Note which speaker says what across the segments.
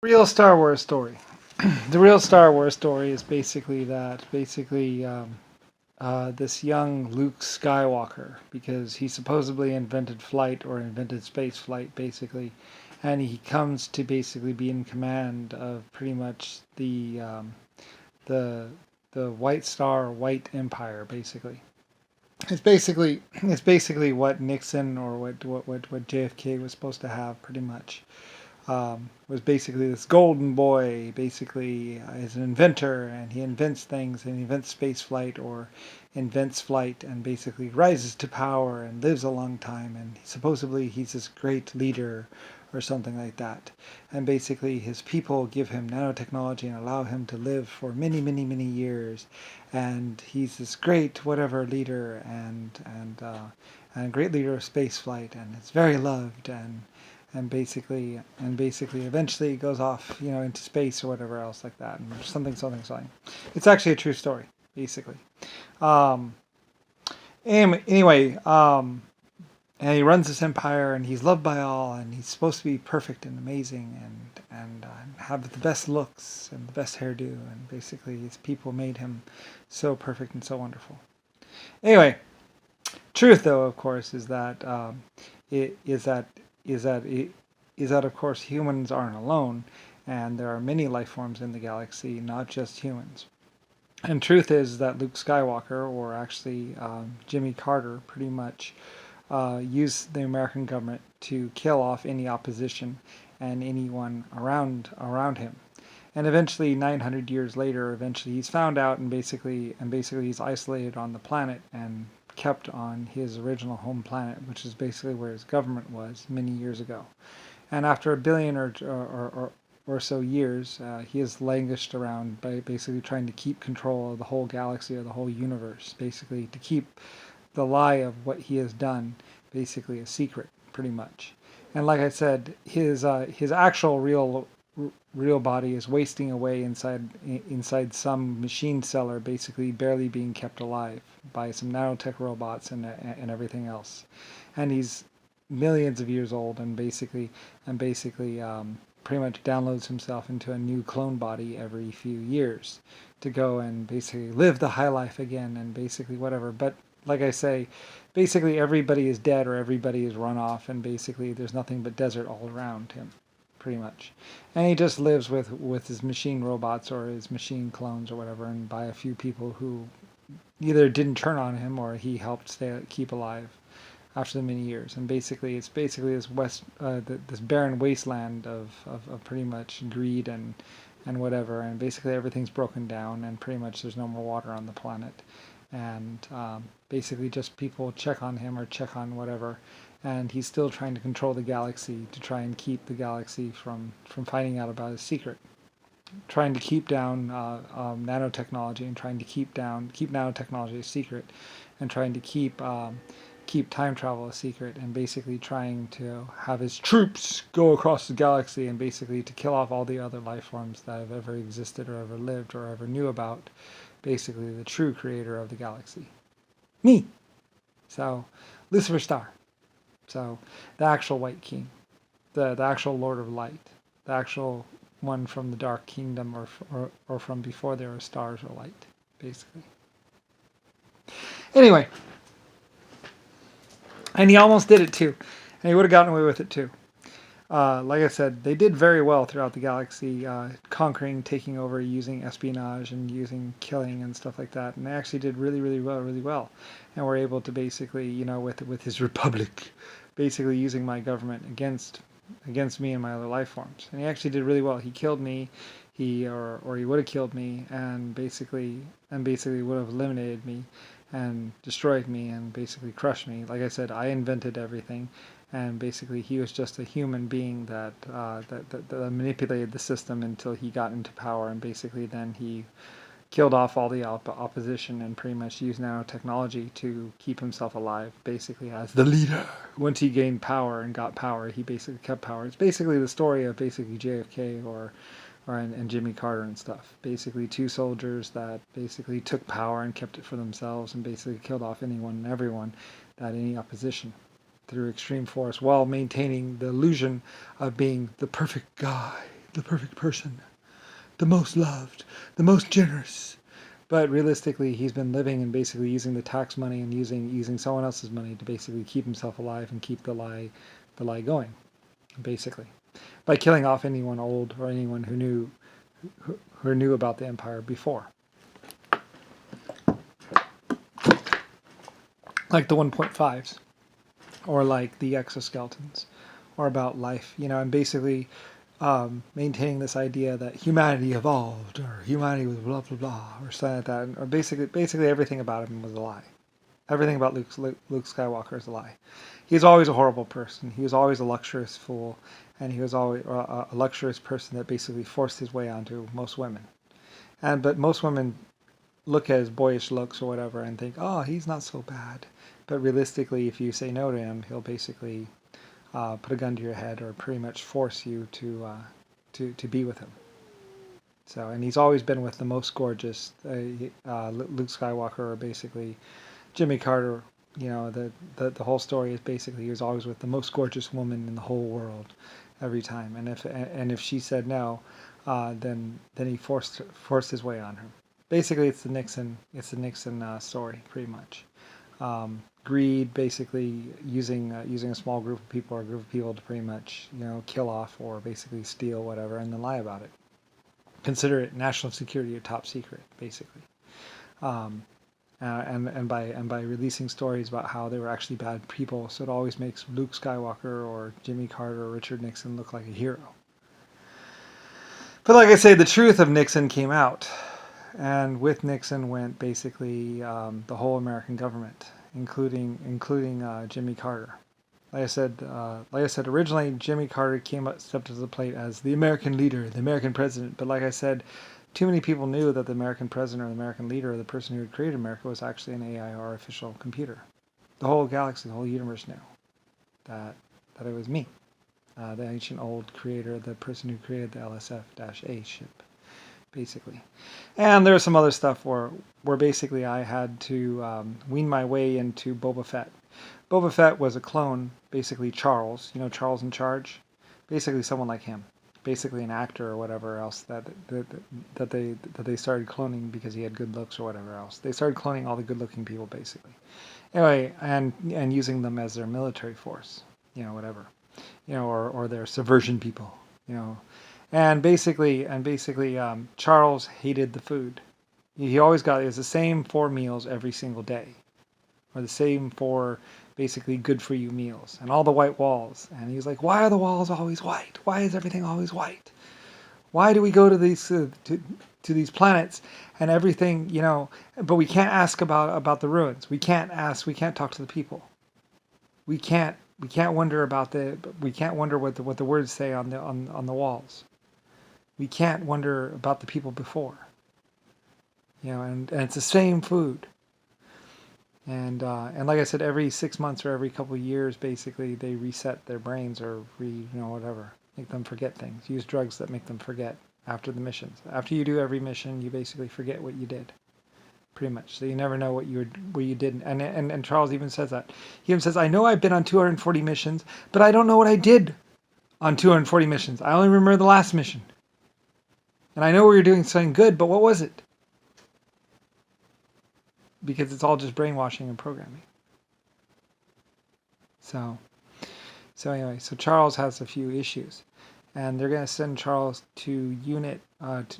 Speaker 1: Real Star Wars story. The real Star Wars story is this young Luke Skywalker, because he supposedly invented flight or invented space flight, basically, and he comes to basically be in command of pretty much the the White Star White Empire, basically. It's basically what Nixon or what JFK was supposed to have, pretty much. Was basically this golden boy, basically is an inventor, and he invents things, and he invents space flight or invents flight, and basically rises to power and lives a long time, and supposedly he's this great leader or something like that. And basically his people give him nanotechnology and allow him to live for many, many, many years, and he's this great whatever leader, and a great leader of space flight, and is very loved, and basically eventually goes off, into space or whatever else like that, and something. It's actually a true story, basically. Um, anyway, and he runs this empire, and he's loved by all, and he's supposed to be perfect and amazing, and have the best looks and the best hairdo, and basically his people made him so perfect and so wonderful. Anyway, truth though, of course, is that it is that is that it, is that of course humans aren't alone, and there are many life forms in the galaxy, not just humans. And truth is that Luke Skywalker, or actually Jimmy Carter, pretty much used the American government to kill off any opposition and anyone around him. And eventually, 900 years later, eventually he's found out, and basically he's isolated on the planet and kept on his original home planet, which is basically where his government was many years ago. And after a billion or so years, he has languished around by basically trying to keep control of the whole galaxy or the whole universe, basically to keep the lie of what he has done basically a secret, pretty much. And like I said, his actual real body is wasting away inside some machine cellar, basically barely being kept alive by some nanotech robots and everything else. And he's millions of years old, and basically pretty much downloads himself into a new clone body every few years to go and basically live the high life again, and basically whatever. But like I say, basically everybody is dead or everybody is run off, and basically there's nothing but desert all around him, pretty much. And he just lives with his machine robots or his machine clones or whatever, and by a few people who either didn't turn on him or he helped keep alive after the many years. And basically, it's basically this barren wasteland of pretty much greed and whatever. And basically, everything's broken down, and pretty much there's no more water on the planet. And basically, just people check on him or check on whatever. And he's still trying to control the galaxy to try and keep the galaxy from finding out about his secret. Trying to keep down nanotechnology, and trying to keep nanotechnology a secret, and trying to keep time travel a secret, and basically trying to have his troops go across the galaxy and basically to kill off all the other life forms that have ever existed or ever lived or ever knew about basically the true creator of the galaxy. Me! So, Lucifer Star. So, the actual White King. The actual Lord of Light. The actual one from the Dark Kingdom, or from before there were stars or light, basically. Anyway, and he almost did it too, and he would have gotten away with it too. Like I said, they did very well throughout the galaxy, conquering, taking over, using espionage and using killing and stuff like that. And they actually did really, really well, and were able to basically, with his republic, basically using my government against me and my other life forms. And he actually did really well. He killed me, or he would have killed me, and basically would have eliminated me and destroyed me and basically crushed me. Like I said, I invented everything, and basically he was just a human being that manipulated the system until he got into power, and basically then he killed off all the opposition and pretty much used nanotechnology to keep himself alive, basically as the leader. Once he gained power and got power, he basically kept power. It's basically the story of basically JFK and Jimmy Carter and stuff. Basically two soldiers that basically took power and kept it for themselves, and basically killed off anyone and everyone that any opposition through extreme force, while maintaining the illusion of being the perfect guy, the perfect person, the most loved, the most generous. But realistically, he's been living and basically using the tax money and using someone else's money to basically keep himself alive and keep the lie going, basically, by killing off anyone old or anyone who knew about the empire before, like the 1.5s, or like the exoskeletons, or about life, and basically maintaining this idea that humanity evolved, or humanity was blah blah blah, or something like that, or basically everything about him was a lie. Everything about Luke Skywalker is a lie. He was always a horrible person. He was always a luxurious fool, and he was always a luxurious person that basically forced his way onto most women. But most women look at his boyish looks or whatever and think, oh, he's not so bad. But realistically, if you say no to him, he'll basically put a gun to your head or pretty much force you to be with him. So, and he's always been with the most gorgeous, Luke Skywalker, or basically Jimmy Carter. The whole story is basically he was always with the most gorgeous woman in the whole world every time. And if she said no, then he forced his way on her. Basically, it's the Nixon story, pretty much. Greed, basically using a small group of people or a group of people to pretty much kill off or basically steal whatever and then lie about it. Consider it national security or top secret, basically. And by releasing stories about how they were actually bad people, so it always makes Luke Skywalker or Jimmy Carter or Richard Nixon look like a hero. But like I say, the truth of Nixon came out, and with Nixon went basically the whole American government, including Jimmy Carter. Like I said, originally Jimmy Carter stepped to the plate as the American leader, the American president. But like I said, too many people knew that the American president or the American leader or the person who had created America was actually an AI or artificial computer. The whole galaxy, the whole universe knew that it was me, the ancient old creator, the person who created the LSF-A ship, basically. And there was some other stuff where basically I had to wean my way into Boba Fett. Boba Fett was a clone, basically Charles, Charles in Charge, basically someone like him, basically an actor or whatever else that they started cloning because he had good looks or whatever else. They started cloning all the good-looking people, basically. Anyway, and using them as their military force, whatever, or their subversion people, And basically, Charles hated the food. He always got it was the same 4 meals every single day, or the same 4 basically good for you meals, and all the white walls. And he's like, "Why are the walls always white? Why is everything always white? Why do we go to these to these planets and everything, But we can't ask about the ruins. We can't talk to the people. We can't wonder about what the words say on the walls. We can't wonder about the people before, and it's the same food. And like I said, every 6 months or every couple of years, basically they reset their brains or whatever, make them forget things. Use drugs that make them forget after the missions. After you do every mission, you basically forget what you did, pretty much. So you never know what you did. And Charles even says that. He even says, "I know I've been on 240 missions, but I don't know what I did on 240 missions. I only remember the last mission. And I know we were doing something good, but what was it?" Because it's all just brainwashing and programming. So anyway, Charles has a few issues, and they're going to send Charles to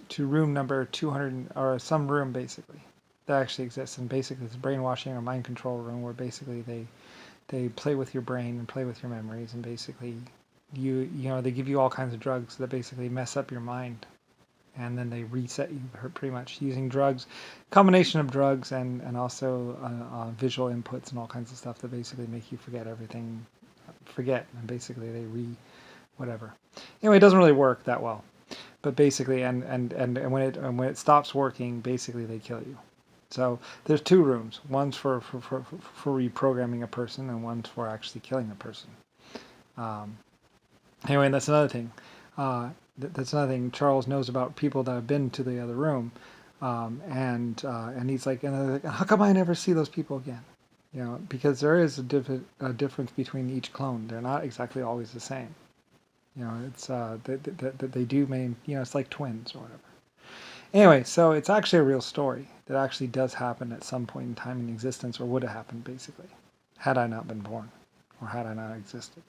Speaker 1: to room number 200, or some room basically that actually exists, and basically it's a brainwashing or mind control room where basically they play with your brain and play with your memories, and basically they give you all kinds of drugs that basically mess up your mind. And then they reset you pretty much using drugs, combination of drugs and also visual inputs and all kinds of stuff that basically make you forget everything, and basically they whatever. Anyway, it doesn't really work that well, but basically, and when it stops working, basically they kill you. So there's 2 rooms. One's for reprogramming a person, and one's for actually killing a person. Anyway, that's another thing. That's another thing. Charles knows about people that have been to the other room, and he's like, how come I never see those people again? Because there is a difference between each clone. They're not exactly always the same. It's that they do main. It's like twins or whatever. Anyway, so it's actually a real story that actually does happen at some point in time in existence, or would have happened basically, had I not been born, or had I not existed,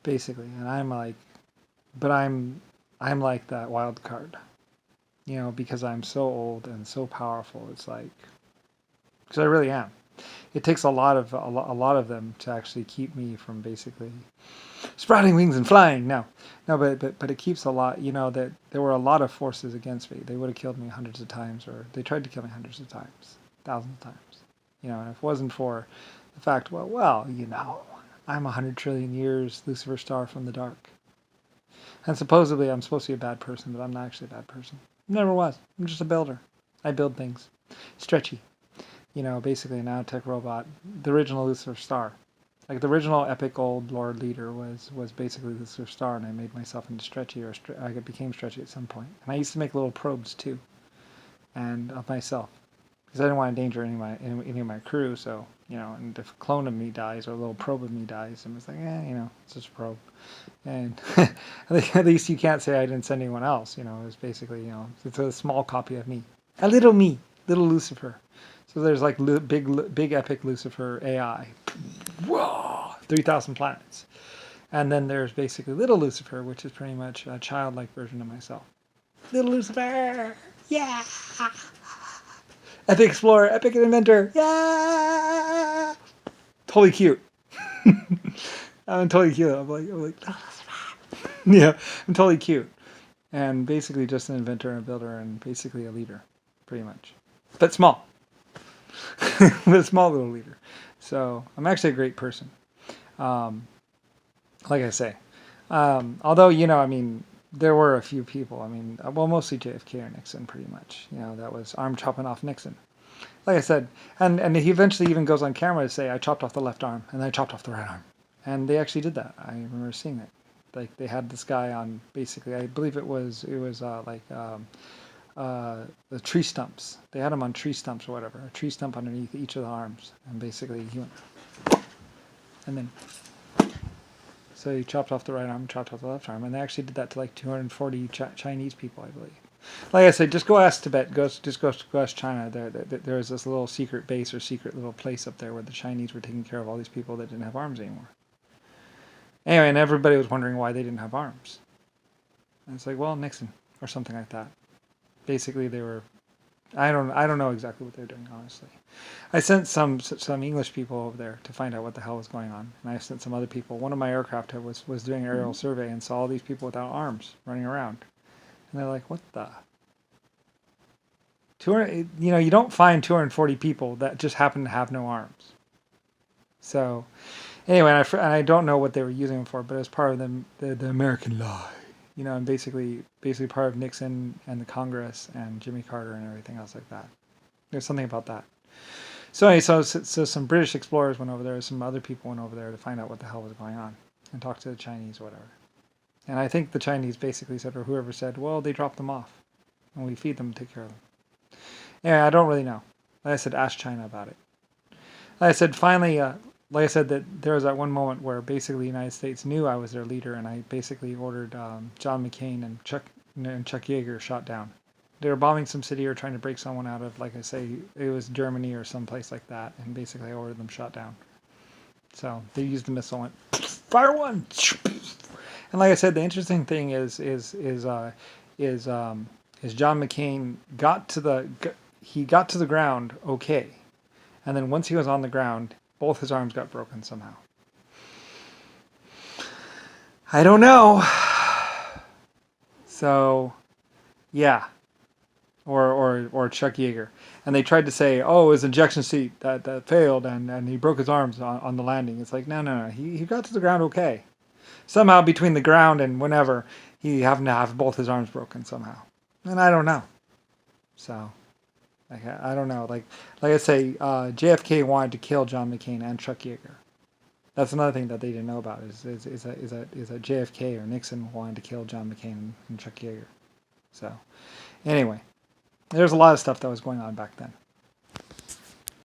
Speaker 1: basically. And I'm like, but I'm like that wild card, because I'm so old and so powerful. It's like, because I really am. It takes a lot of them to actually keep me from basically sprouting wings and flying. No, but it keeps a lot. That there were a lot of forces against me. They would have killed me hundreds of times, or they tried to kill me hundreds of times, thousands of times. And if it wasn't for the fact, I'm 100 trillion years Lucifer star from the dark, and supposedly I'm supposed to be a bad person, but I'm not actually a bad person. Never was. I'm just a builder. I build things, stretchy. Basically an nanotech robot, the original Lucifer Star. Like the original epic old Lord leader was basically Lucifer Star, and I made myself into stretchy, or I became stretchy at some point. And I used to make little probes too, and of myself, because I didn't want to endanger any of my crew. So and if a clone of me dies or a little probe of me dies, I'm just like, it's just a probe. And at least you can't say I didn't send anyone else. It was basically it's a small copy of me, a little me, little Lucifer. So there's like big epic Lucifer AI. Whoa! 3,000 planets. And then there's basically little Lucifer, which is pretty much a childlike version of myself. Little Lucifer! Yeah! Epic explorer, epic inventor! Yeah! Totally cute. I'm totally cute. I'm like, I'm totally cute. And basically just an inventor and a builder and basically a leader, pretty much. But small. But a small little leader. So I'm actually a great person. Like I say. Although, there were a few people. Mostly JFK or Nixon, pretty much. That was arm chopping off Nixon. Like I said, and he eventually even goes on camera to say, I chopped off the left arm, and then I chopped off the right arm. And they actually did that. I remember seeing it. Like, they had this guy on, basically, I believe it was the tree stumps. They had him on tree stumps or whatever, a tree stump underneath each of the arms, and basically he went, and then so he chopped off the right arm, chopped off the left arm, and they actually did that to like 240 Chinese people, I believe. Like I said, just go ask Tibet, go ask China. There was this little secret base or secret little place up there where the Chinese were taking care of all these people that didn't have arms anymore. Anyway, and everybody was wondering why they didn't have arms. And it's like, well, Nixon or something like that. Basically, they were. I don't know exactly what they're doing, honestly. I sent some English people over there to find out what the hell was going on, and I sent some other people. One of my aircraft was doing an aerial survey and saw all these people without arms running around, and they're like, "What the?" 200, you don't find 240 people that just happen to have no arms. So, anyway, and I don't know what they were using them for, but as part of the American lie. And basically part of Nixon and the Congress and Jimmy Carter and everything else like that. There's something about that. So anyway, so some British explorers went over there, some other people went over there to find out what the hell was going on and talk to the Chinese or whatever. And I think the Chinese basically said, or whoever said, well, they dropped them off and we feed them and take care of them. Yeah, I don't really know. Like I said, ask China about it. Like I said, finally, like I said, that there was that one moment where basically the United States knew I was their leader, and I basically ordered John McCain and Chuck Yeager shot down. They were bombing some city or trying to break someone out of, like I say, it was Germany or some place like that, and basically I ordered them shot down. So they used the missile and went, fire one! And like I said, the interesting thing is John McCain got to the ground okay, and then once he was on the ground, both his arms got broken somehow. I don't know. So, yeah. Or Chuck Yeager. And they tried to say, oh, his injection seat that failed and he broke his arms on the landing. It's like, no. He got to the ground okay. Somehow between the ground and whenever, he happened to have both his arms broken somehow. And I don't know. So, I don't know. Like I say, JFK wanted to kill John McCain and Chuck Yeager. That's another thing that they didn't know about is that JFK or Nixon wanted to kill John McCain and Chuck Yeager. So, anyway, there's a lot of stuff that was going on back then.